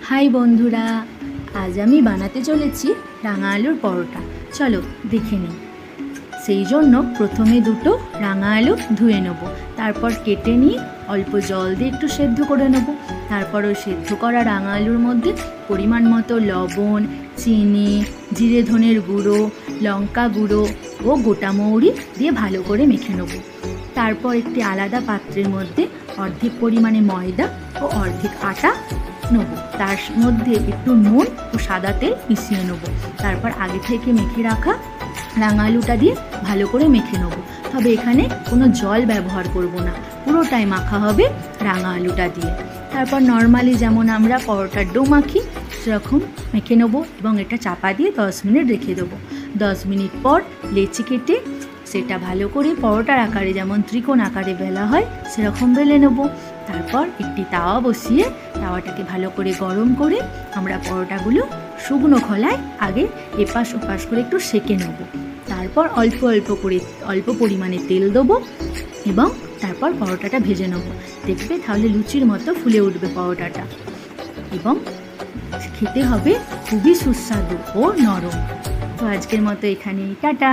High बंधुरा आज आमी बानाते चलेछि रांगा आलुर परोटा। चलो देखे निই। সেই জন্য প্রথমে দুটো রাঙা আলু ধুয়ে নেব, তারপর কেটে নিয়ে অল্প জল দিয়ে একটু সেদ্ধ করে নেব। তারপর ওই সেদ্ধ করা রাঙা আলুর মধ্যে পরিমাণ মতো লবণ, চিনি, জিরে ধনের গুঁড়ো, লঙ্কা গুঁড়ো ও গোটা মৌরি দিয়ে ভালো করে মেখে নেব। তারপর একটি আলাদা পাত্রের মধ্যে অর্ধেক পরিমাণে ময়দা ও অর্ধেক আটা নেব, তার মধ্যে একটু নুন ও সাদা তেল মিশিয়ে নেব। তারপর আগে থেকে মেখে রাখা রাঙা আলুটা দিয়ে ভালো করে মেখে নেব। তবে এখানে কোনো জল ব্যবহার করব না, পুরোটাই মাখা হবে রাঙা আলুটা দিয়ে। তারপর নর্মালি যেমন আমরা পরোটার ডো মাখি সেরকম মেখে নেব এবং এটা চাপা দিয়ে 10 মিনিট রেখে দেবো। 10 মিনিট পর লেচি কেটে সেটা ভালো করে পরোটার আকারে যেমন ত্রিকোণ আকারে বেলা হয় সেরকম বেলে নেব। তারপর একটি তাওয়া বসিয়ে তাওয়াটাকে ভালো করে গরম করে আমরা পরোটাগুলো শুকনো খোলায় আগে এপাশ ওপাশ করে একটু সেঁকে নেব। তারপর অল্প পরিমাণে তেল দেবো এবং তারপর পরোটাটা ভেজে নেব। দেখবে তাহলে লুচির মতো ফুলে উঠবে পরোটাটা এবং খেতে হবে খুবই সুস্বাদু ও নরম। তো আজকের মতো এখানেই, টাটা।